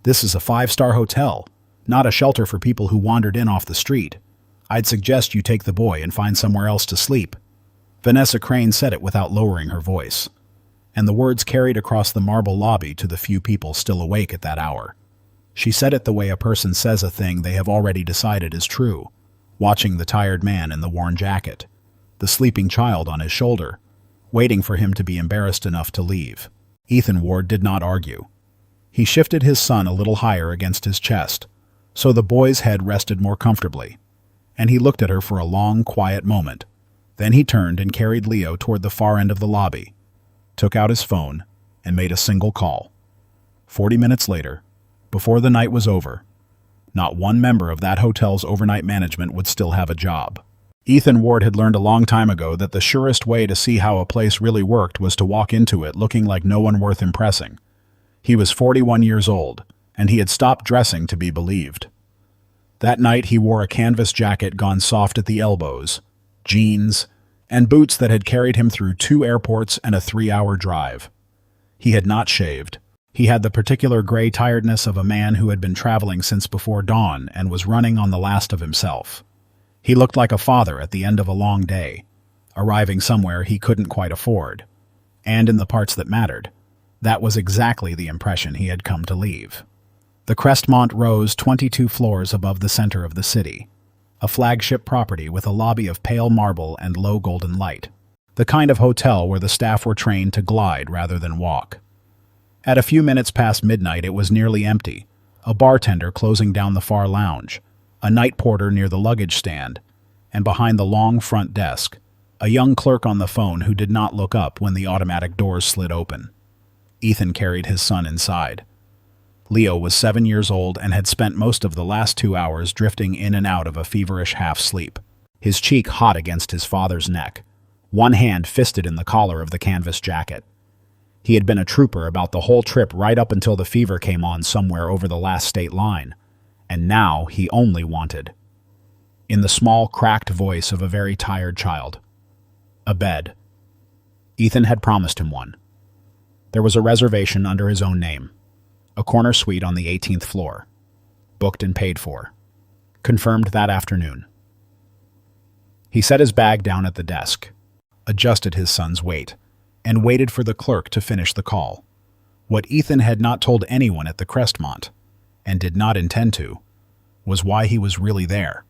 This is a five-star hotel, not a shelter for people who wandered in off the street. I'd suggest you take the boy and find somewhere else to sleep." Vanessa Crane said it without lowering her voice, and the words carried across the marble lobby to the few people still awake at that hour. She said it the way a person says a thing they have already decided is true, watching the tired man in the worn jacket, the sleeping child on his shoulder, waiting for him to be embarrassed enough to leave. Ethan Ward did not argue. He shifted his son a little higher against his chest, so the boy's head rested more comfortably, and he looked at her for a long, quiet moment. Then he turned and carried Leo toward the far end of the lobby, took out his phone, and made a single call. 40 minutes later, before the night was over, not one member of that hotel's overnight management would still have a job. Ethan Ward had learned a long time ago that the surest way to see how a place really worked was to walk into it looking like no one worth impressing. He was 41 years old, and he had stopped dressing to be believed. That night he wore a canvas jacket gone soft at the elbows, jeans, and boots that had carried him through 2 airports and a 3-hour drive. He had not shaved. He had the particular gray tiredness of a man who had been traveling since before dawn and was running on the last of himself. He looked like a father at the end of a long day, arriving somewhere he couldn't quite afford. And in the parts that mattered, that was exactly the impression he had come to leave. The Crestmont rose 22 floors above the center of the city, a flagship property with a lobby of pale marble and low golden light, the kind of hotel where the staff were trained to glide rather than walk. At a few minutes past midnight, it was nearly empty, a bartender closing down the far lounge, a night porter near the luggage stand, and behind the long front desk, a young clerk on the phone who did not look up when the automatic doors slid open. Ethan carried his son inside. Leo was 7 years old and had spent most of the last 2 hours drifting in and out of a feverish half-sleep, his cheek hot against his father's neck, one hand fisted in the collar of the canvas jacket. He had been a trooper about the whole trip right up until the fever came on somewhere over the last state line, and now he only wanted, in the small, cracked voice of a very tired child, a bed. Ethan had promised him one. There was a reservation under his own name, a corner suite on the 18th floor, booked and paid for, confirmed that afternoon. He set his bag down at the desk, adjusted his son's weight, and waited for the clerk to finish the call. What Ethan had not told anyone at the Crestmont, and did not intend to, was why he was really there.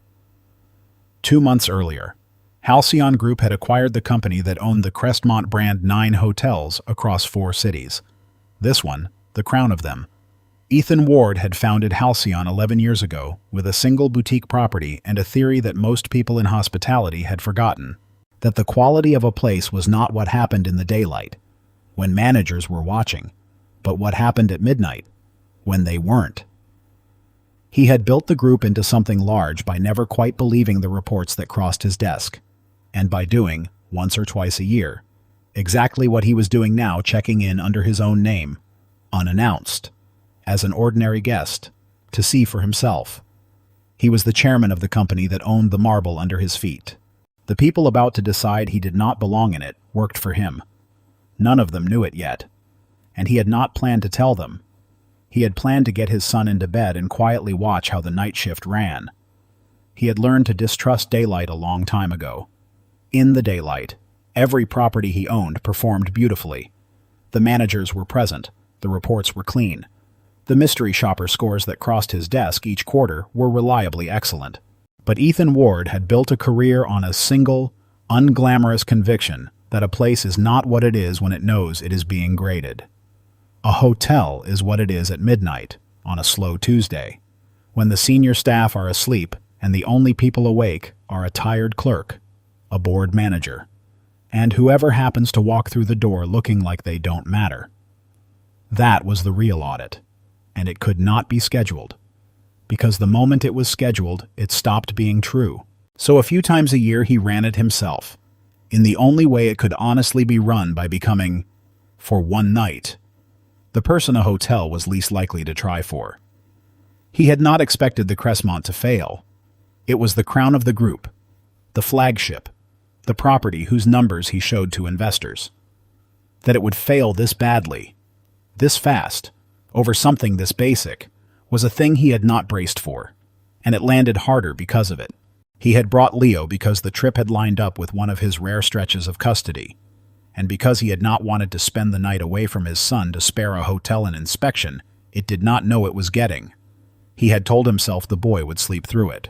2 months earlier, Halcyon Group had acquired the company that owned the Crestmont brand 9 hotels across 4 cities. This one, the crown of them. Ethan Ward had founded Halcyon 11 years ago with a single boutique property and a theory that most people in hospitality had forgotten, that the quality of a place was not what happened in the daylight, when managers were watching, but what happened at midnight, when they weren't. He had built the group into something large by never quite believing the reports that crossed his desk, and by doing, once or twice a year, exactly what he was doing now, checking in under his own name, unannounced, as an ordinary guest, to see for himself. He was the chairman of the company that owned the marble under his feet. The people about to decide he did not belong in it worked for him. None of them knew it yet, and he had not planned to tell them. He had planned to get his son into bed and quietly watch how the night shift ran. He had learned to distrust daylight a long time ago. In the daylight, every property he owned performed beautifully. The managers were present, the reports were clean. The mystery shopper scores that crossed his desk each quarter were reliably excellent. But Ethan Ward had built a career on a single, unglamorous conviction that a place is not what it is when it knows it is being graded. A hotel is what it is at midnight on a slow Tuesday, when the senior staff are asleep and the only people awake are a tired clerk, a bored manager, and whoever happens to walk through the door looking like they don't matter. That was the real audit, and it could not be scheduled, because the moment it was scheduled, it stopped being true. So a few times a year he ran it himself, in the only way it could honestly be run, by becoming, for one night, the person a hotel was least likely to try for. He had not expected the Crestmont to fail. It was the crown of the group, the flagship, the property whose numbers he showed to investors. That it would fail this badly, this fast, over something this basic, was a thing he had not braced for, and it landed harder because of it. He had brought Leo because the trip had lined up with one of his rare stretches of custody, and because he had not wanted to spend the night away from his son to spare a hotel an inspection it did not know it was getting. He had told himself the boy would sleep through it.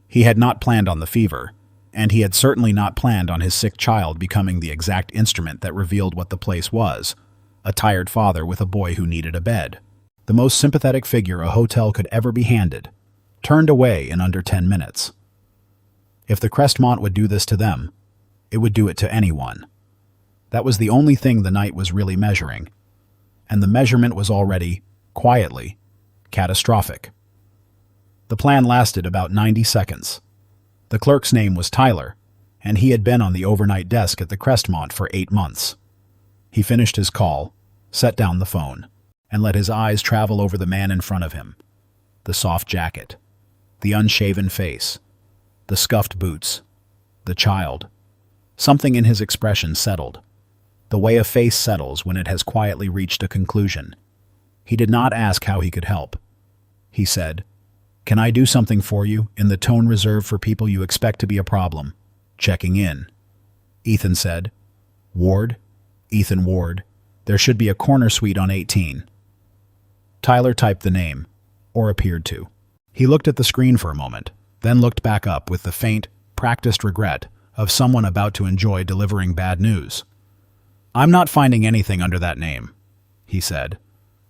He had not planned on the fever, and he had certainly not planned on his sick child becoming the exact instrument that revealed what the place was, a tired father with a boy who needed a bed. The most sympathetic figure a hotel could ever be handed, turned away in under 10 minutes. If the Crestmont would do this to them, it would do it to anyone. That was the only thing the night was really measuring, and the measurement was already, quietly, catastrophic. The plan lasted about 90 seconds. The clerk's name was Tyler, and he had been on the overnight desk at the Crestmont for 8 months. He finished his call, set down the phone, and let his eyes travel over the man in front of him. The soft jacket, the unshaven face, the scuffed boots, the child. Something in his expression settled, the way a face settles when it has quietly reached a conclusion. He did not ask how he could help. He said, "Can I do something for you?" in the tone reserved for people you expect to be a problem. Checking in. Ethan said, "Ward? Ethan Ward. There should be a corner suite on 18. Tyler typed the name, or appeared to. He looked at the screen for a moment, then looked back up with the faint, practiced regret of someone about to enjoy delivering bad news. "I'm not finding anything under that name," he said.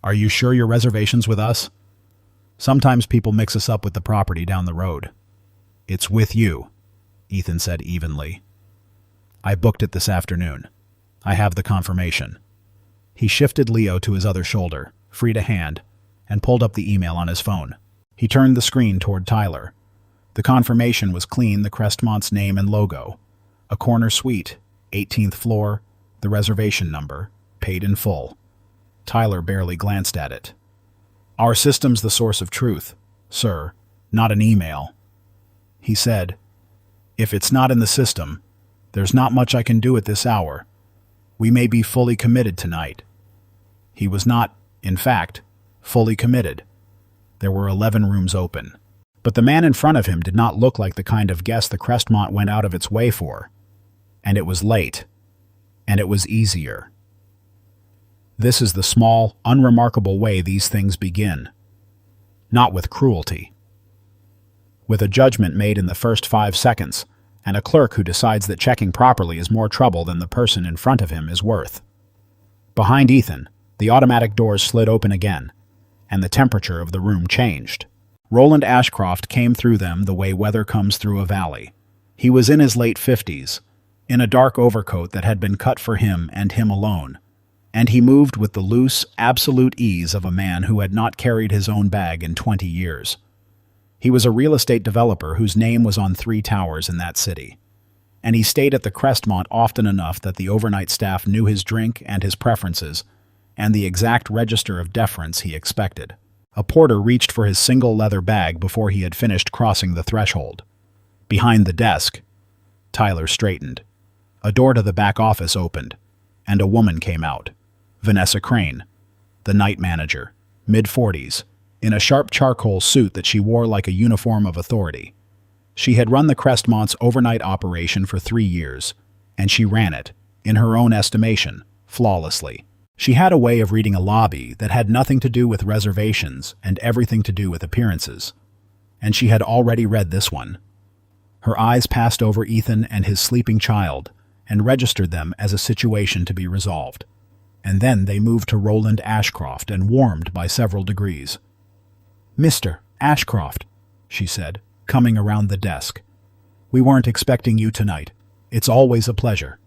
"Are you sure your reservation's with us? Sometimes people mix us up with the property down the road." "It's with you," Ethan said evenly. "I booked it this afternoon. I have the confirmation." He shifted Leo to his other shoulder, freed a hand, and pulled up the email on his phone. He turned the screen toward Tyler. The confirmation was clean, the Crestmont's name and logo. A corner suite, 18th floor, the reservation number, paid in full. Tyler barely glanced at it. "Our system's the source of truth, sir, not an email," he said. "If it's not in the system, there's not much I can do at this hour. We may be fully committed tonight." He was not, in fact, fully committed. There were 11 rooms open. But the man in front of him did not look like the kind of guest the Crestmont went out of its way for. And it was late. And it was easier. This is the small, unremarkable way these things begin. Not with cruelty. With a judgment made in the first 5 seconds, and a clerk who decides that checking properly is more trouble than the person in front of him is worth. Behind Ethan, the automatic doors slid open again, and the temperature of the room changed. Roland Ashcroft came through them the way weather comes through a valley. He was in his late 50s, in a dark overcoat that had been cut for him and him alone, and he moved with the loose, absolute ease of a man who had not carried his own bag in 20 years. He was a real estate developer whose name was on 3 towers in that city, and he stayed at the Crestmont often enough that the overnight staff knew his drink and his preferences, and the exact register of deference he expected. A porter reached for his single leather bag before he had finished crossing the threshold. Behind the desk, Tyler straightened. A door to the back office opened, and a woman came out. Vanessa Crane, the night manager, mid-40s, in a sharp charcoal suit that she wore like a uniform of authority. She had run the Crestmont's overnight operation for 3 years, and she ran it, in her own estimation, flawlessly. She had a way of reading a lobby that had nothing to do with reservations and everything to do with appearances, and she had already read this one. Her eyes passed over Ethan and his sleeping child and registered them as a situation to be resolved, and then they moved to Roland Ashcroft and warmed by several degrees. "Mr. Ashcroft," she said, coming around the desk. "We weren't expecting you tonight. It's always a pleasure."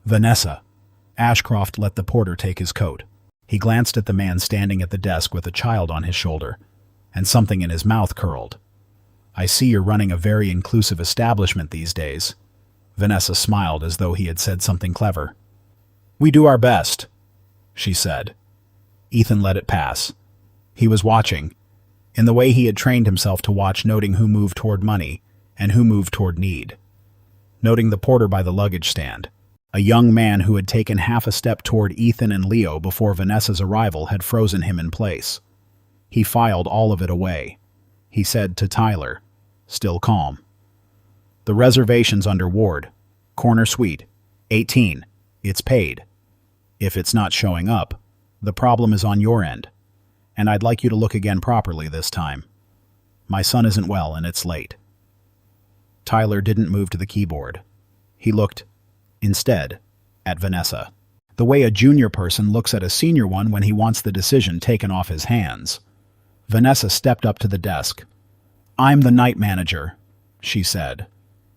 "Vanessa." Ashcroft let the porter take his coat. He glanced at the man standing at the desk with a child on his shoulder, and something in his mouth curled. "I see you're running a very inclusive establishment these days." Vanessa smiled as though he had said something clever. "We do our best," she said. Ethan let it pass. He was watching, in the way he had trained himself to watch, noting who moved toward money and who moved toward need. Noting the porter by the luggage stand, a young man who had taken half a step toward Ethan and Leo before Vanessa's arrival had frozen him in place. He filed all of it away. He said to Tyler, still calm, "The reservation's under Ward. Corner suite. 18. It's paid. If it's not showing up, the problem is on your end. And I'd like you to look again properly this time. My son isn't well and it's late." Tyler didn't move to the keyboard. He looked, instead, at Vanessa. The way a junior person looks at a senior one when he wants the decision taken off his hands. Vanessa stepped up to the desk. "I'm the night manager," she said.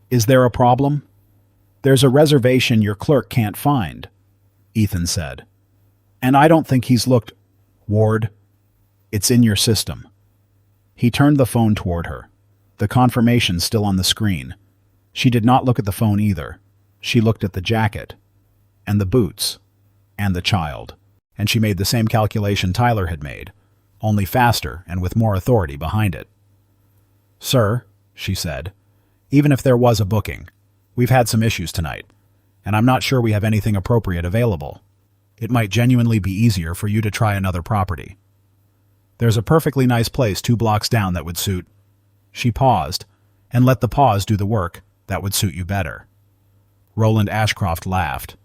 "Is there a problem?" "There's a reservation your clerk can't find," Ethan said. "And I don't think he's looked." "Ward, it's in your system." He turned the phone toward her, the confirmation still on the screen. She did not look at the phone either. She looked at the jacket, and the boots, and the child, and she made the same calculation Tyler had made, only faster and with more authority behind it. "Sir," she said, "even if there was a booking, we've had some issues tonight, and I'm not sure we have anything appropriate available. It might genuinely be easier for you to try another property. There's a perfectly nice place 2 blocks down that would suit." She paused, and let the pause do the work. "That would suit you better." Roland Ashcroft laughed.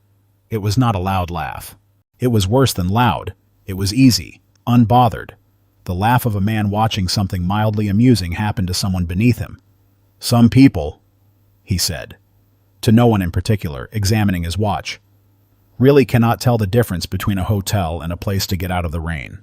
It was not a loud laugh. It was worse than loud. It was easy, unbothered. The laugh of a man watching something mildly amusing happen to someone beneath him. "Some people," he said, to no one in particular, examining his watch, "really cannot tell the difference between a hotel and a place to get out of the rain."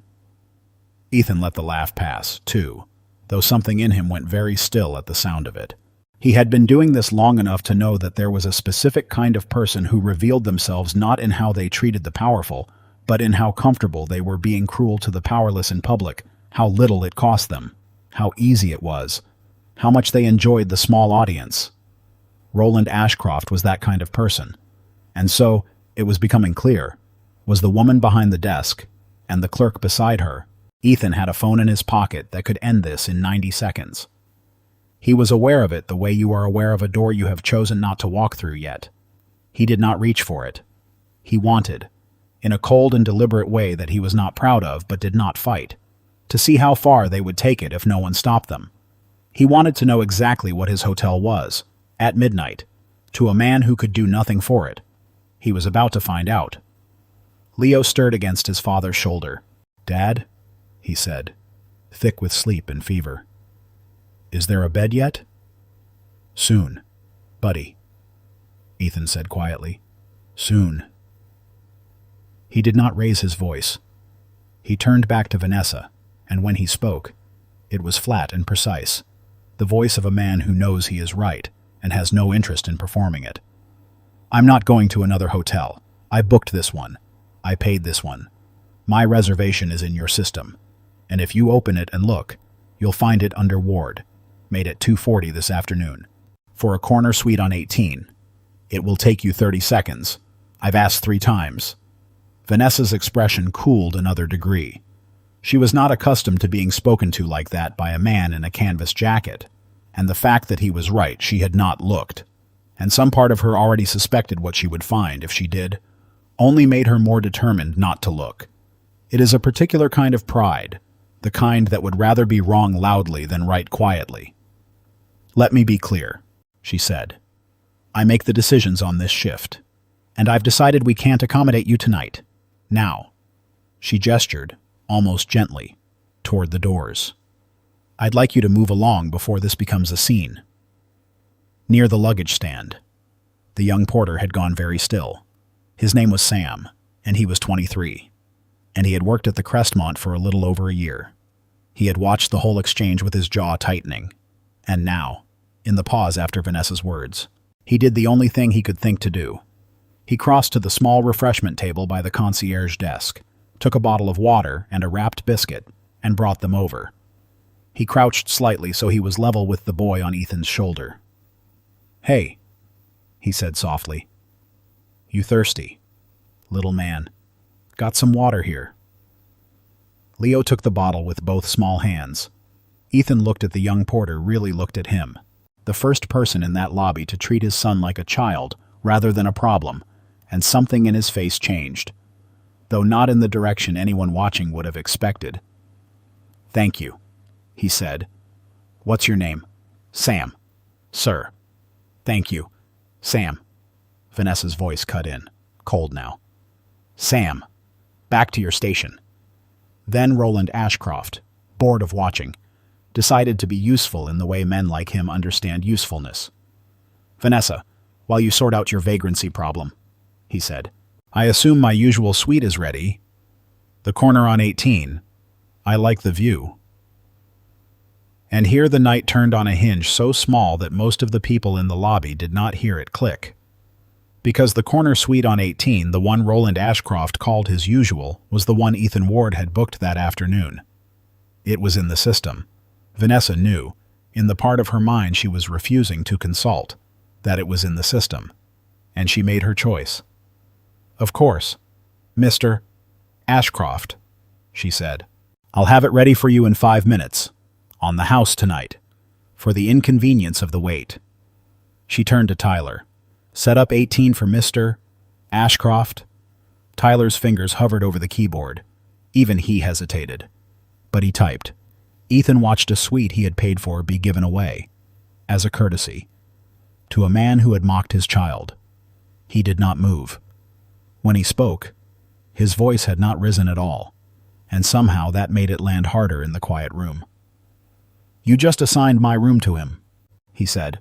Ethan let the laugh pass, too, though something in him went very still at the sound of it. He had been doing this long enough to know that there was a specific kind of person who revealed themselves not in how they treated the powerful, but in how comfortable they were being cruel to the powerless in public, how little it cost them, how easy it was, how much they enjoyed the small audience. Roland Ashcroft was that kind of person. And so, it was becoming clear, was the woman behind the desk, and the clerk beside her. Ethan had a phone in his pocket that could end this in 90 seconds. He was aware of it the way you are aware of a door you have chosen not to walk through yet. He did not reach for it. He wanted, in a cold and deliberate way that he was not proud of but did not fight, to see how far they would take it if no one stopped them. He wanted to know exactly what his hotel was, at midnight, to a man who could do nothing for it. He was about to find out. Leo stirred against his father's shoulder. "Dad," he said, thick with sleep and fever. "Is there a bed yet?" "Soon, buddy," Ethan said quietly. "Soon." He did not raise his voice. He turned back to Vanessa, and when he spoke, it was flat and precise, the voice of a man who knows he is right and has no interest in performing it. "I'm not going to another hotel. I booked this one. I paid this one. My reservation is in your system, and if you open it and look, you'll find it under Ward, made at 2:40 this afternoon, for a corner suite on 18. It will take you 30 seconds. I've asked 3 times. Vanessa's expression cooled another degree. She was not accustomed to being spoken to like that by a man in a canvas jacket, and the fact that he was right, she had not looked, and some part of her already suspected what she would find if she did, only made her more determined not to look. It is a particular kind of pride, the kind that would rather be wrong loudly than right quietly. "Let me be clear," she said. "I make the decisions on this shift, and I've decided we can't accommodate you tonight. Now." She gestured, almost gently, toward the doors. "I'd like you to move along before this becomes a scene." Near the luggage stand, the young porter had gone very still. His name was Sam, and he was 23, and he had worked at the Crestmont for a little over a year. He had watched the whole exchange with his jaw tightening, and now, in the pause after Vanessa's words, he did the only thing he could think to do. He crossed to the small refreshment table by the concierge desk, took a bottle of water and a wrapped biscuit, and brought them over. He crouched slightly so he was level with the boy on Ethan's shoulder. "Hey," he said softly. "You thirsty, little man? Got some water here." Leo took the bottle with both small hands. Ethan looked at the young porter, really looked at him. The first person in that lobby to treat his son like a child rather than a problem, and something in his face changed, though not in the direction anyone watching would have expected. "Thank you," he said. "What's your name?" "Sam." "Sir." "Thank you, Sam." Vanessa's voice cut in, cold now. "Sam, back to your station." Then Roland Ashcroft, bored of watching, decided to be useful in the way men like him understand usefulness. "Vanessa, while you sort out your vagrancy problem," he said. "I assume my usual suite is ready. The corner on 18. I like the view." And here the night turned on a hinge so small that most of the people in the lobby did not hear it click. Because the corner suite on 18, the one Roland Ashcroft called his usual, was the one Ethan Ward had booked that afternoon. It was in the system. Vanessa knew, in the part of her mind she was refusing to consult, that it was in the system, and she made her choice. "Of course, Mr. Ashcroft," she said. "I'll have it ready for you in 5 minutes. On the house tonight, for the inconvenience of the wait." She turned to Tyler. "Set up 18 for Mr. Ashcroft." Tyler's fingers hovered over the keyboard. Even he hesitated. But he typed. Ethan watched a suite he had paid for be given away, as a courtesy, to a man who had mocked his child. He did not move. When he spoke, his voice had not risen at all, and somehow that made it land harder in the quiet room. "You just assigned my room to him," he said.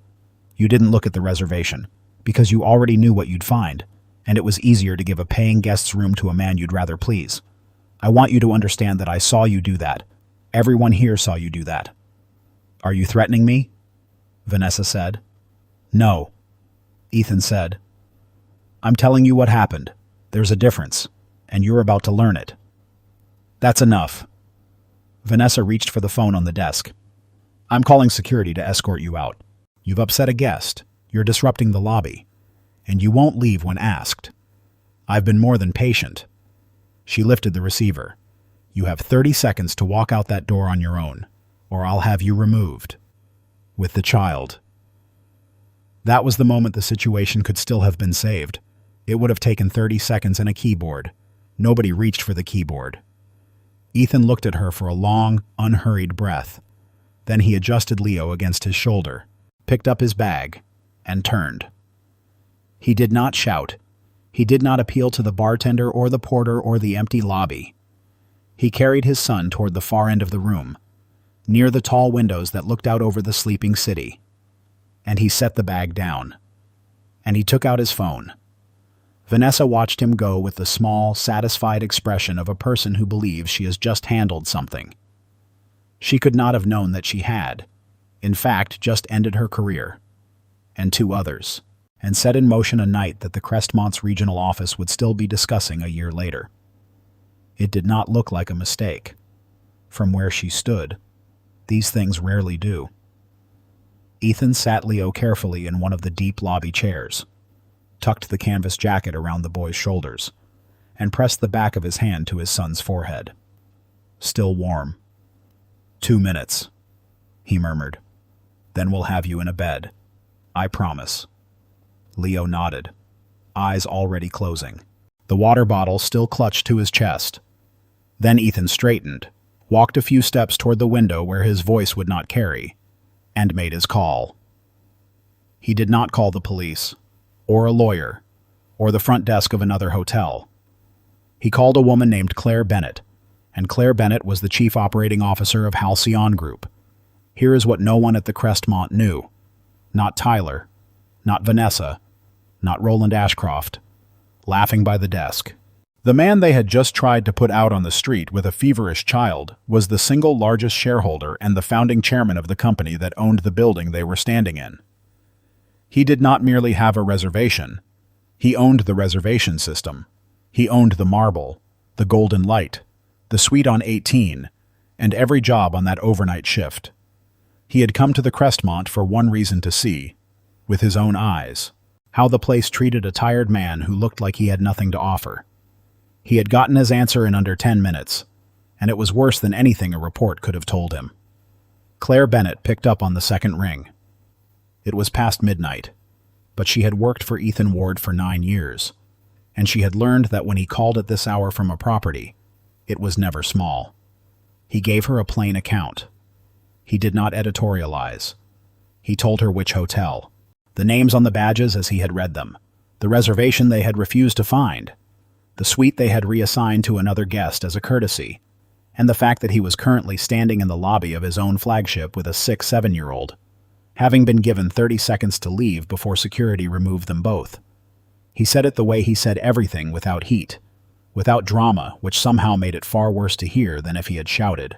"You didn't look at the reservation, because you already knew what you'd find, and it was easier to give a paying guest's room to a man you'd rather please. I want you to understand that I saw you do that. Everyone here saw you do that." "Are you threatening me?" Vanessa said. "No," Ethan said. "I'm telling you what happened. There's a difference, and you're about to learn it." "That's enough." Vanessa reached for the phone on the desk. "I'm calling security to escort you out. You've upset a guest. You're disrupting the lobby. And you won't leave when asked. I've been more than patient." She lifted the receiver. "You have 30 seconds to walk out that door on your own, or I'll have you removed. With the child." That was the moment the situation could still have been saved. It would have taken 30 seconds and a keyboard. Nobody reached for the keyboard. Ethan looked at her for a long, unhurried breath. Then he adjusted Leo against his shoulder, picked up his bag, and turned. He did not shout. He did not appeal to the bartender or the porter or the empty lobby. He carried his son toward the far end of the room, near the tall windows that looked out over the sleeping city. And he set the bag down. And he took out his phone. Vanessa watched him go with the small, satisfied expression of a person who believes she has just handled something. She could not have known that she had, in fact, just ended her career, and 2 others, and set in motion a night that the Crestmont's regional office would still be discussing a year later. It did not look like a mistake. From where she stood, these things rarely do. Ethan sat Leo carefully in one of the deep lobby chairs, tucked the canvas jacket around the boy's shoulders, and pressed the back of his hand to his son's forehead. Still warm. 2 minutes, he murmured. Then we'll have you in a bed. I promise. Leo nodded, eyes already closing, the water bottle still clutched to his chest. Then Ethan straightened, walked a few steps toward the window where his voice would not carry, and made his call. He did not call the police, or a lawyer, or the front desk of another hotel. He called a woman named Claire Bennett, and Claire Bennett was the chief operating officer of Halcyon Group. Here is what no one at the Crestmont knew. Not Tyler, not Vanessa, not Roland Ashcroft, laughing by the desk. The man they had just tried to put out on the street with a feverish child was the single largest shareholder and the founding chairman of the company that owned the building they were standing in. He did not merely have a reservation. He owned the reservation system. He owned the marble, the golden light, the suite on 18, and every job on that overnight shift. He had come to the Crestmont for one reason: to see, with his own eyes, how the place treated a tired man who looked like he had nothing to offer. He had gotten his answer in under 10 minutes, and it was worse than anything a report could have told him. Claire Bennett picked up on the second ring. It was past midnight, but she had worked for Ethan Ward for 9 years, and she had learned that when he called at this hour from a property, it was never small. He gave her a plain account. He did not editorialize. He told her which hotel, the names on the badges as he had read them, the reservation they had refused to find, the suite they had reassigned to another guest as a courtesy, and the fact that he was currently standing in the lobby of his own flagship with a 6-7-year-old, having been given 30 seconds to leave before security removed them both. He said it the way he said everything, without heat, without drama, which somehow made it far worse to hear than if he had shouted.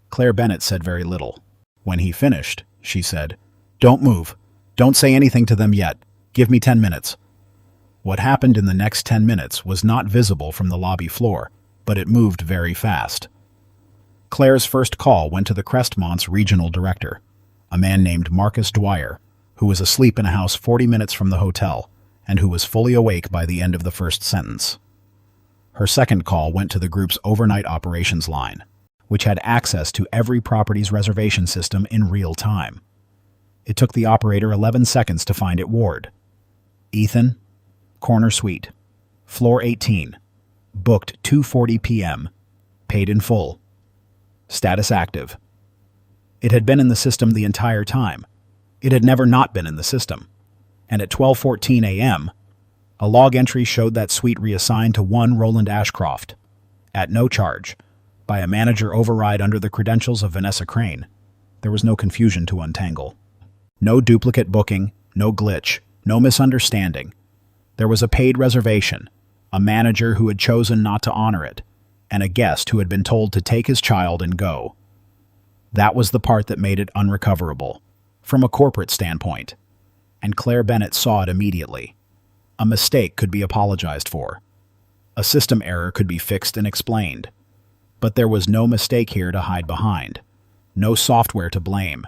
Claire Bennett said very little. When he finished, she said, "Don't move. Don't say anything to them yet. Give me 10 minutes." What happened in the next 10 minutes was not visible from the lobby floor, but it moved very fast. Claire's first call went to the Crestmont's regional director, a man named Marcus Dwyer, who was asleep in a house 40 minutes from the hotel and who was fully awake by the end of the first sentence. Her second call went to the group's overnight operations line, which had access to every property's reservation system in real time. It took the operator 11 seconds to find it ward. Ethan, corner suite, floor 18, booked 2:40 p.m., paid in full. Status active. It had been in the system the entire time. It had never not been in the system. And at 12:14 a.m., a log entry showed that suite reassigned to one Roland Ashcroft, at no charge, by a manager override under the credentials of Vanessa Crane. There was no confusion to untangle. No duplicate booking, no glitch, no misunderstanding. There was a paid reservation, a manager who had chosen not to honor it, and a guest who had been told to take his child and go. That was the part that made it unrecoverable, from a corporate standpoint, and Claire Bennett saw it immediately. A mistake could be apologized for. A system error could be fixed and explained. But there was no mistake here to hide behind, no software to blame,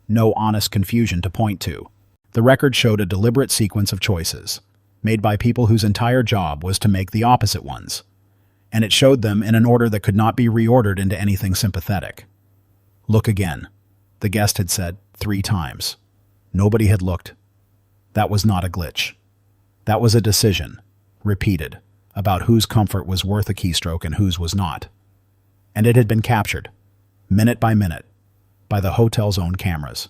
no honest confusion to point to. The record showed a deliberate sequence of choices, made by people whose entire job was to make the opposite ones, and it showed them in an order that could not be reordered into anything sympathetic. "Look again," the guest had said 3 times. Nobody had looked. That was not a glitch. That was a decision, repeated, about whose comfort was worth a keystroke and whose was not. And it had been captured, minute by minute, by the hotel's own cameras,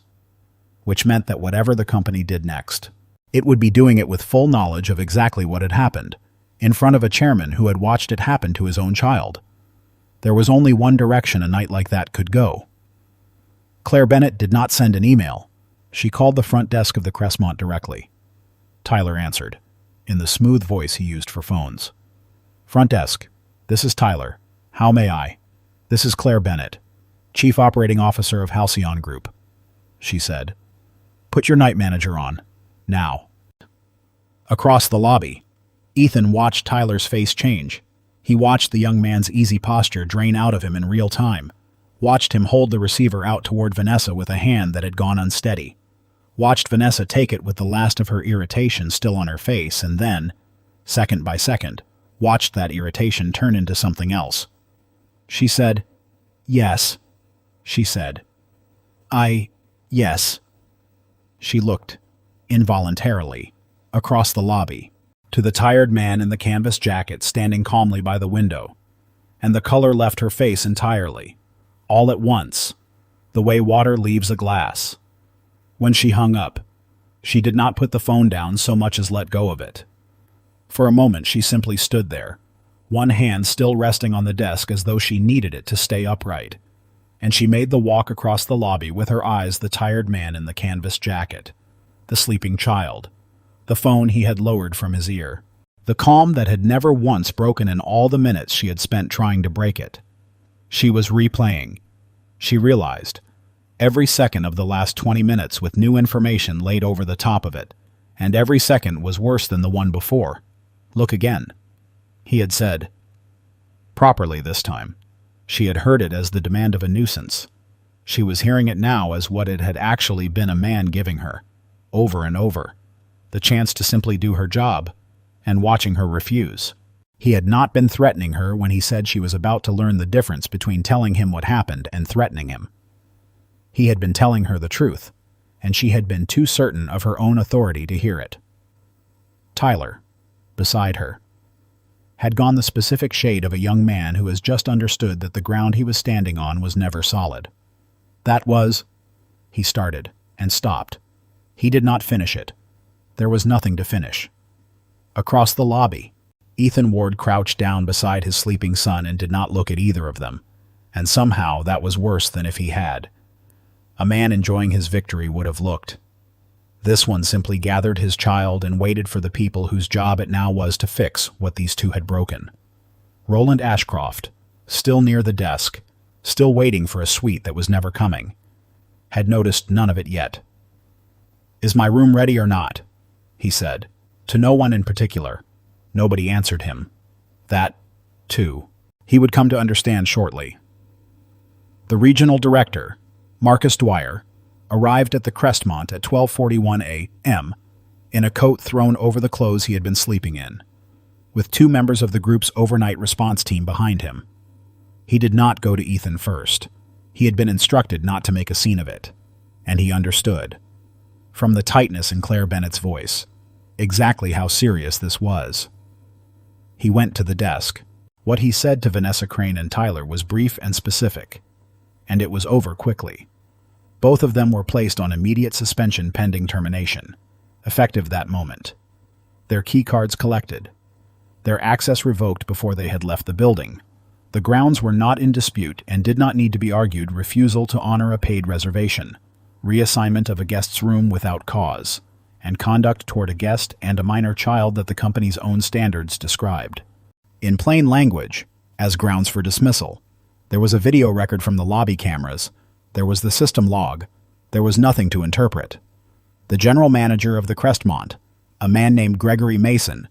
which meant that whatever the company did next, it would be doing it with full knowledge of exactly what had happened, in front of a chairman who had watched it happen to his own child. There was only one direction a night like that could go. Claire Bennett did not send an email. She called the front desk of the Crestmont directly. Tyler answered, in the smooth voice he used for phones. "Front desk, this is Tyler. How may I?" "This is Claire Bennett, Chief Operating Officer of Halcyon Group," she said. "Put your night manager on, now." Across the lobby, Ethan watched Tyler's face change. He watched the young man's easy posture drain out of him in real time, watched him hold the receiver out toward Vanessa with a hand that had gone unsteady, watched Vanessa take it with the last of her irritation still on her face, and then, second by second, watched that irritation turn into something else. She said, "Yes," she said. Yes." She looked, involuntarily, across the lobby, to the tired man in the canvas jacket standing calmly by the window, and the color left her face entirely, all at once, the way water leaves a glass. When she hung up, she did not put the phone down so much as let go of it. For a moment she simply stood there, one hand still resting on the desk as though she needed it to stay upright, and she made the walk across the lobby with her eyes the tired man in the canvas jacket, the sleeping child, the phone he had lowered from his ear, the calm that had never once broken in all the minutes she had spent trying to break it. She was replaying, she realized, every second of the last 20 minutes with new information laid over the top of it, and every second was worse than the one before. "Look again," he had said. Properly this time. She had heard it as the demand of a nuisance. She was hearing it now as what it had actually been a man giving her, over and over, the chance to simply do her job, and watching her refuse. He had not been threatening her when he said she was about to learn the difference between telling him what happened and threatening him. He had been telling her the truth, and she had been too certain of her own authority to hear it. Tyler, beside her. had gone the specific shade of a young man who has just understood that the ground he was standing on was never solid. That was... He started, and stopped. He did not finish it. There was nothing to finish. Across the lobby, Ethan Ward crouched down beside his sleeping son and did not look at either of them, and somehow that was worse than if he had. A man enjoying his victory would have looked. This one simply gathered his child and waited for the people whose job it now was to fix what these two had broken. Roland Ashcroft, still near the desk, still waiting for a suite that was never coming, had noticed none of it yet. "Is my room ready or not?" he said, to no one in particular. Nobody answered him. That, too, he would come to understand shortly. The regional director, Marcus Dwyer, arrived at the Crestmont at 12:41 a.m. in a coat thrown over the clothes he had been sleeping in, with two members of the group's overnight response team behind him. He did not go to Ethan first. He had been instructed not to make a scene of it, and he understood, from the tightness in Claire Bennett's voice, exactly how serious this was. He went to the desk. What he said to Vanessa Crane and Tyler was brief and specific, and it was over quickly. Both of them were placed on immediate suspension pending termination, effective that moment. Their keycards collected. Their access revoked before they had left the building. The grounds were not in dispute and did not need to be argued: refusal to honor a paid reservation, reassignment of a guest's room without cause, and conduct toward a guest and a minor child that the company's own standards described. In plain language, as grounds for dismissal, there was a video record from the lobby cameras, there was the system log, there was nothing to interpret. The general manager of the Crestmont, a man named Gregory Mason,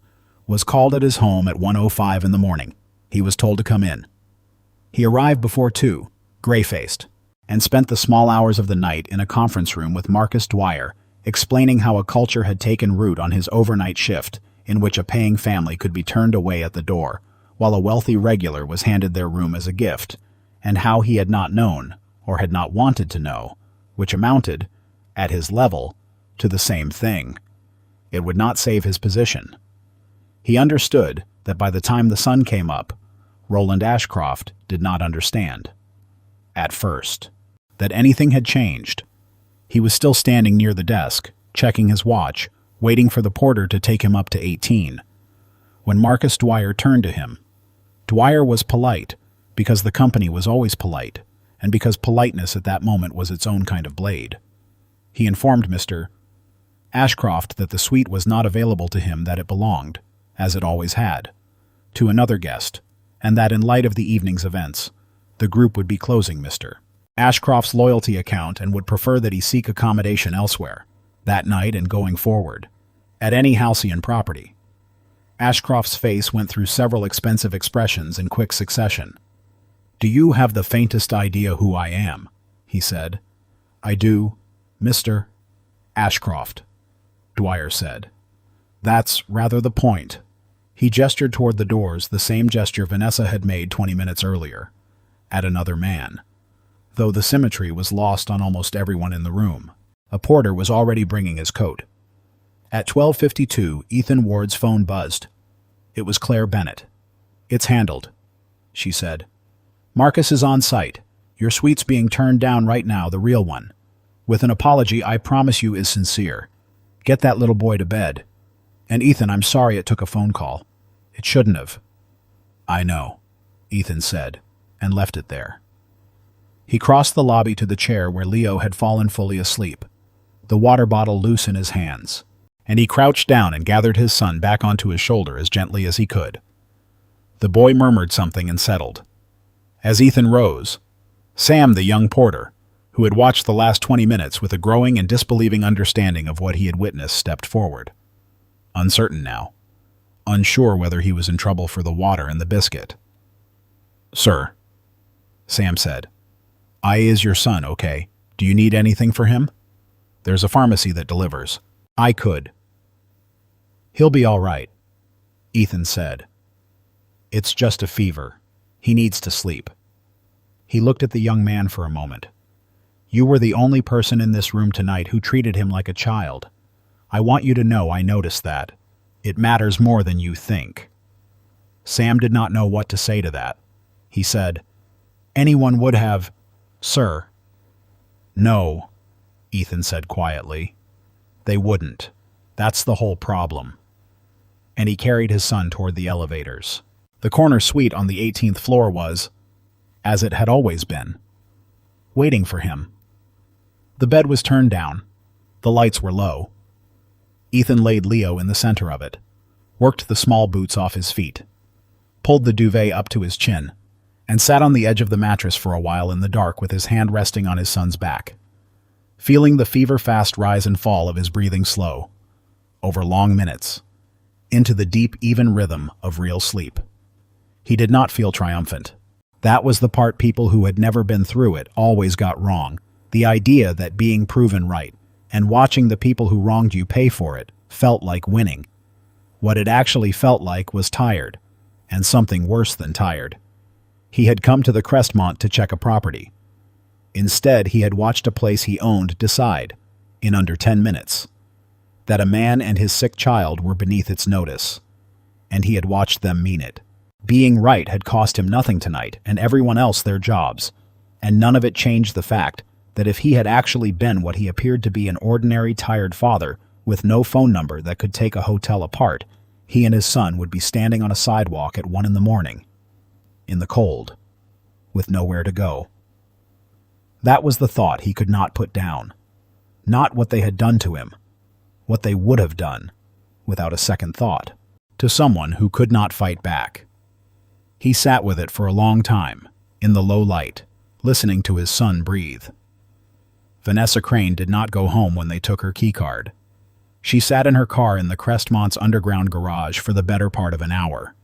was called at his home at 1:05 in the morning. He was told to come in. He arrived before 2, gray-faced, and spent the small hours of the night in a conference room with Marcus Dwyer, explaining how a culture had taken root on his overnight shift in which a paying family could be turned away at the door, while a wealthy regular was handed their room as a gift, and how he had not known, or had not wanted to know, which amounted, at his level, to the same thing. It would not save his position. He understood that by the time the sun came up, Roland Ashcroft did not understand. At first, that anything had changed. He was still standing near the desk, checking his watch, waiting for the porter to take him up to 18. When Marcus Dwyer turned to him, Dwyer was polite, because the company was always polite, and because politeness at that moment was its own kind of blade. He informed Mr. Ashcroft that the suite was not available to him, that it belonged, as it always had, to another guest, and that in light of the evening's events, the group would be closing Mr. Ashcroft's loyalty account and would prefer that he seek accommodation elsewhere, that night and going forward, at any halcyon property. Ashcroft's face went through several expensive expressions in quick succession. "Do you have the faintest idea who I am?" he said. "I do, Mr. Ashcroft," Dwyer said. "That's rather the point." He gestured toward the doors, the same gesture Vanessa had made 20 minutes earlier, at another man, though the symmetry was lost on almost everyone in the room. A porter was already bringing his coat. At 12:52, Ethan Ward's phone buzzed. It was Claire Bennett. "It's handled," she said. "Marcus is on site. Your suite's being turned down right now, the real one. With an apology I promise you is sincere. Get that little boy to bed. And Ethan, I'm sorry it took a phone call. It shouldn't have." "I know," Ethan said, and left it there. He crossed the lobby to the chair where Leo had fallen fully asleep, the water bottle loose in his hands, and he crouched down and gathered his son back onto his shoulder as gently as he could. The boy murmured something and settled. As Ethan rose, Sam, the young porter, who had watched the last 20 minutes with a growing and disbelieving understanding of what he had witnessed, stepped forward. Uncertain now, unsure whether he was in trouble for the water and the biscuit. "Sir," Sam said, "I is your son, okay? Do you need anything for him? There's a pharmacy that delivers. I could." "He'll be all right," Ethan said. "It's just a fever. He needs to sleep." He looked at the young man for a moment. "You were the only person in this room tonight who treated him like a child. I want you to know I noticed that. It matters more than you think." Sam did not know what to say to that. He said, "Anyone would have, sir." "No," Ethan said quietly. "They wouldn't. That's the whole problem." And he carried his son toward the elevators. The corner suite on the 18th floor was, as it had always been, waiting for him. The bed was turned down. The lights were low. Ethan laid Leo in the center of it, worked the small boots off his feet, pulled the duvet up to his chin, and sat on the edge of the mattress for a while in the dark with his hand resting on his son's back, feeling the fever-fast rise and fall of his breathing slow, over long minutes, into the deep, even rhythm of real sleep. He did not feel triumphant. That was the part people who had never been through it always got wrong, the idea that being proven right and watching the people who wronged you pay for it felt like winning. What it actually felt like was tired, and something worse than tired. He had come to the Crestmont to check a property. Instead, he had watched a place he owned decide, in under 10 minutes, that a man and his sick child were beneath its notice, and he had watched them mean it. Being right had cost him nothing tonight, and everyone else their jobs, and none of it changed the fact that if he had actually been what he appeared to be, an ordinary tired father with no phone number that could take a hotel apart, he and his son would be standing on a sidewalk at 1 a.m, in the cold, with nowhere to go. That was the thought he could not put down. Not what they had done to him, what they would have done, without a second thought, to someone who could not fight back. He sat with it for a long time, in the low light, listening to his son breathe. Vanessa Crane did not go home when they took her keycard. She sat in her car in the Crestmont's underground garage for the better part of an hour,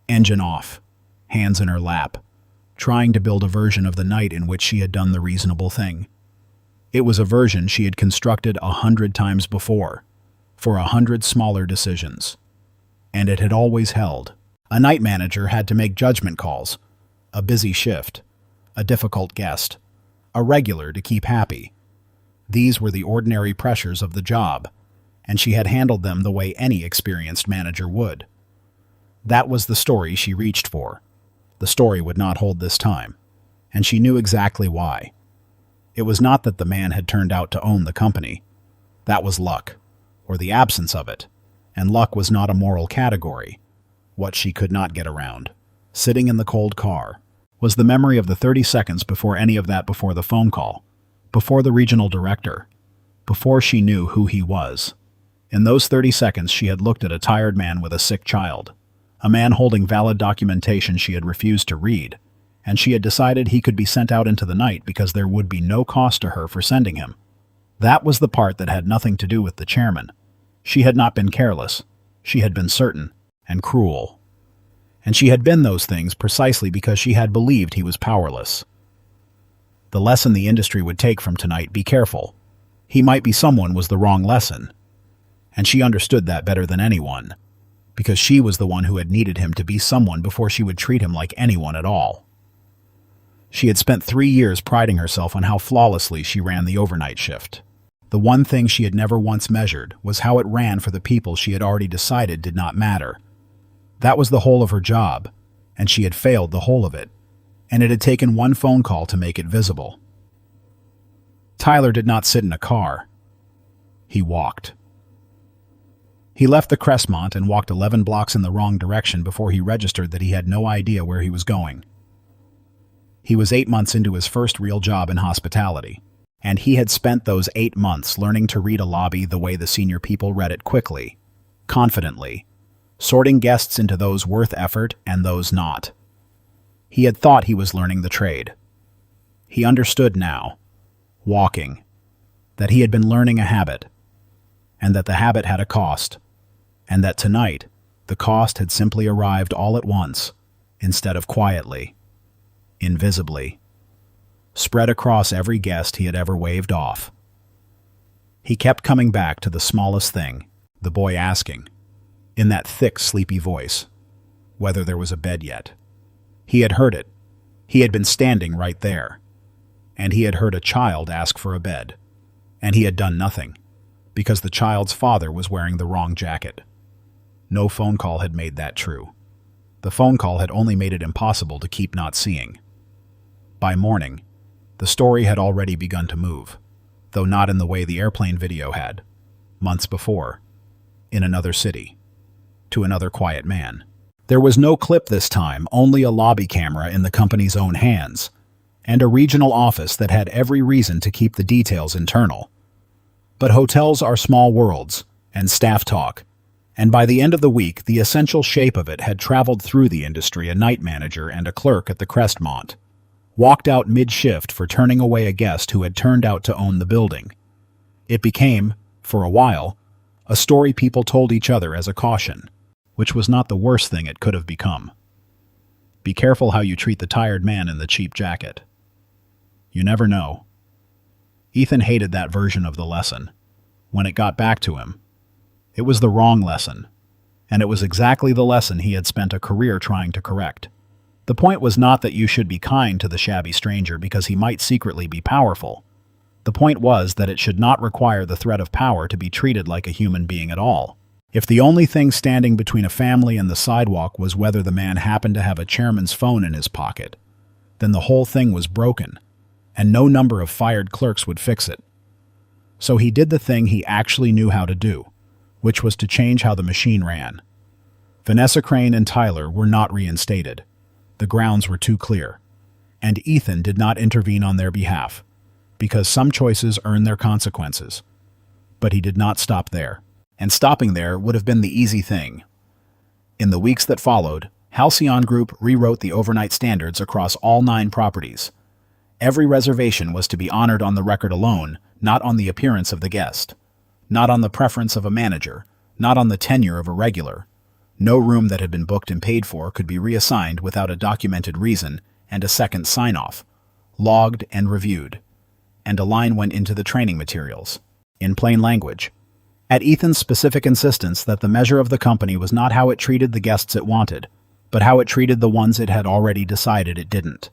engine off, hands in her lap, trying to build a version of the night in which she had done the reasonable thing. It was a version she had constructed 100 times before, for 100 smaller decisions. And it had always held. A night manager had to make judgment calls, a busy shift, a difficult guest, a regular to keep happy. These were the ordinary pressures of the job, and she had handled them the way any experienced manager would. That was the story she reached for. The story would not hold this time, and she knew exactly why. It was not that the man had turned out to own the company. That was luck, or the absence of it, and luck was not a moral category. What she could not get around, sitting in the cold car, was the memory of the 30 seconds before any of that, before the phone call, before the regional director, before she knew who he was. In those 30 seconds she had looked at a tired man with a sick child, a man holding valid documentation she had refused to read, and she had decided he could be sent out into the night because there would be no cost to her for sending him. That was the part that had nothing to do with the chairman. She had not been careless. She had been certain and cruel. And she had been those things precisely because she had believed he was powerless. The lesson the industry would take from tonight: be careful. He might be someone was the wrong lesson. And she understood that better than anyone, because she was the one who had needed him to be someone before she would treat him like anyone at all. She had spent 3 years priding herself on how flawlessly she ran the overnight shift. The one thing she had never once measured was how it ran for the people she had already decided did not matter. That was the whole of her job, and she had failed the whole of it, and it had taken one phone call to make it visible. Tyler did not sit in a car. He walked. He left the Crestmont and walked 11 blocks in the wrong direction before he registered that he had no idea where he was going. He was 8 months into his first real job in hospitality, and he had spent those 8 months learning to read a lobby the way the senior people read it, quickly, confidently, sorting guests into those worth effort and those not. He had thought he was learning the trade. He understood now, walking, that he had been learning a habit, and that the habit had a cost, and that tonight the cost had simply arrived all at once, instead of quietly, invisibly, spread across every guest he had ever waved off. He kept coming back to the smallest thing, the boy asking, in that thick, sleepy voice, whether there was a bed yet. He had heard it. He had been standing right there. And he had heard a child ask for a bed. And he had done nothing, because the child's father was wearing the wrong jacket. No phone call had made that true. The phone call had only made it impossible to keep not seeing. By morning, the story had already begun to move, though not in the way the airplane video had, months before, in another city, to another quiet man. There was no clip this time, only a lobby camera in the company's own hands, and a regional office that had every reason to keep the details internal. But hotels are small worlds, and staff talk, and by the end of the week, the essential shape of it had traveled through the industry. A night manager and a clerk at the Crestmont walked out mid-shift for turning away a guest who had turned out to own the building. It became, for a while, a story people told each other as a caution, which was not the worst thing it could have become. Be careful how you treat the tired man in the cheap jacket. You never know. Ethan hated that version of the lesson. When it got back to him, it was the wrong lesson, and it was exactly the lesson he had spent a career trying to correct. The point was not that you should be kind to the shabby stranger because he might secretly be powerful. The point was that it should not require the threat of power to be treated like a human being at all. If the only thing standing between a family and the sidewalk was whether the man happened to have a chairman's phone in his pocket, then the whole thing was broken, and no number of fired clerks would fix it. So he did the thing he actually knew how to do, which was to change how the machine ran. Vanessa Crane and Tyler were not reinstated. The grounds were too clear, and Ethan did not intervene on their behalf, because some choices earn their consequences. But he did not stop there, and stopping there would have been the easy thing. In the weeks that followed, Halcyon Group rewrote the overnight standards across all 9 properties. Every reservation was to be honored on the record alone, not on the appearance of the guest, not on the preference of a manager, not on the tenure of a regular. No room that had been booked and paid for could be reassigned without a documented reason and a second sign-off, logged and reviewed. And a line went into the training materials, in plain language, at Ethan's specific insistence that the measure of the company was not how it treated the guests it wanted, but how it treated the ones it had already decided it didn't.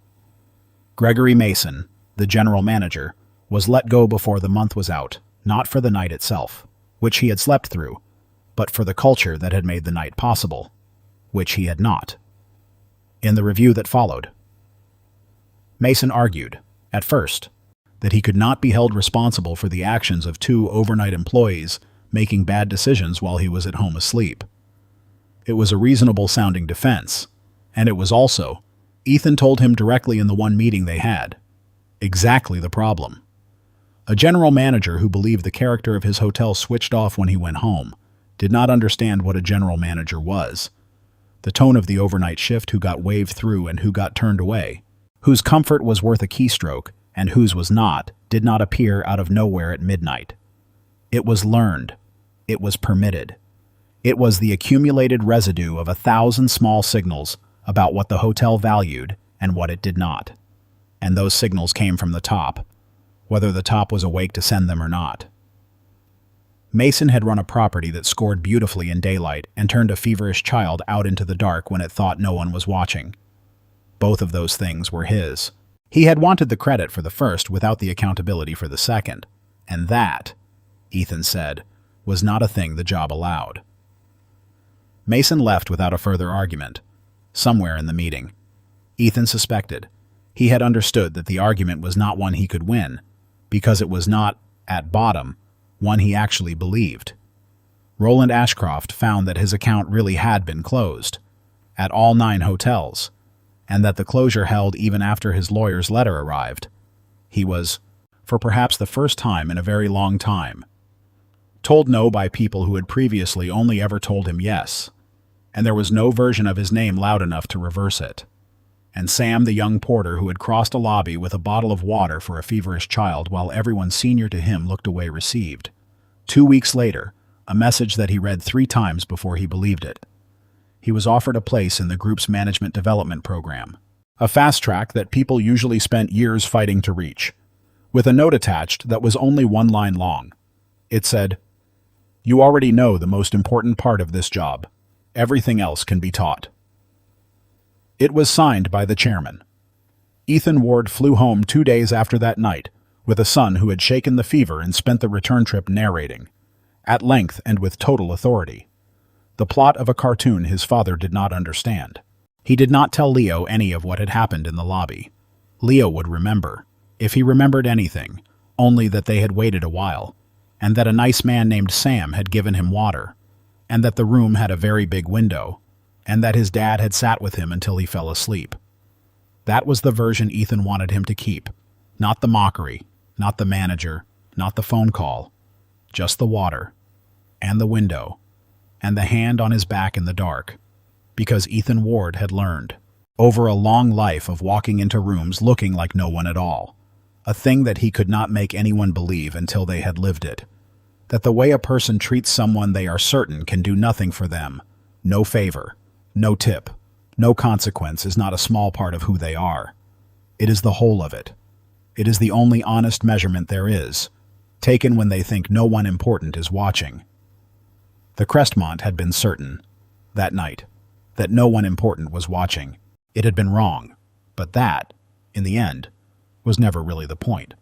Gregory Mason, the general manager, was let go before the month was out, not for the night itself, which he had slept through, but for the culture that had made the night possible, which he had not. In the review that followed, Mason argued, at first, that he could not be held responsible for the actions of 2 overnight employees making bad decisions while he was at home asleep. It was a reasonable-sounding defense, and it was also, Ethan told him directly in the one meeting they had, exactly the problem. A general manager who believed the character of his hotel switched off when he went home did not understand what a general manager was. The tone of the overnight shift, who got waved through and who got turned away, whose comfort was worth a keystroke and whose was not, did not appear out of nowhere at midnight. It was learned. It was permitted. It was the accumulated residue of 1,000 small signals about what the hotel valued and what it did not. And those signals came from the top, whether the top was awake to send them or not. Mason had run a property that scored beautifully in daylight and turned a feverish child out into the dark when it thought no one was watching. Both of those things were his. He had wanted the credit for the first without the accountability for the second, and that, Ethan said, was not a thing the job allowed. Mason left without a further argument. Somewhere in the meeting, Ethan suspected. He had understood that the argument was not one he could win, because it was not, at bottom, one he actually believed. Roland Ashcroft found that his account really had been closed, at all 9 hotels, and that the closure held even after his lawyer's letter arrived. He was, for perhaps the first time in a very long time, told no by people who had previously only ever told him yes, and there was no version of his name loud enough to reverse it. And Sam, the young porter who had crossed a lobby with a bottle of water for a feverish child while everyone senior to him looked away, received, 2 weeks later, a message that he read 3 times before he believed it. He was offered a place in the group's management development program, a fast track that people usually spent years fighting to reach, with a note attached that was only 1 line long. It said, "You already know the most important part of this job. Everything else can be taught." It was signed by the chairman. Ethan Ward flew home 2 days after that night, with a son who had shaken the fever and spent the return trip narrating, at length and with total authority, the plot of a cartoon his father did not understand. He did not tell Leo any of what had happened in the lobby. Leo would remember, if he remembered anything, only that they had waited a while, and that a nice man named Sam had given him water, and that the room had a very big window, and that his dad had sat with him until he fell asleep. That was the version Ethan wanted him to keep. Not the mockery, not the manager, not the phone call, just the water, and the window, and the hand on his back in the dark. Because Ethan Ward had learned, over a long life of walking into rooms looking like no one at all, a thing that he could not make anyone believe until they had lived it, that the way a person treats someone they are certain can do nothing for them, no favor, no tip, no consequence, is not a small part of who they are. It is the whole of it. It is the only honest measurement there is, taken when they think no one important is watching. The Crestmont had been certain, that night, that no one important was watching. It had been wrong, but that, in the end, was never really the point.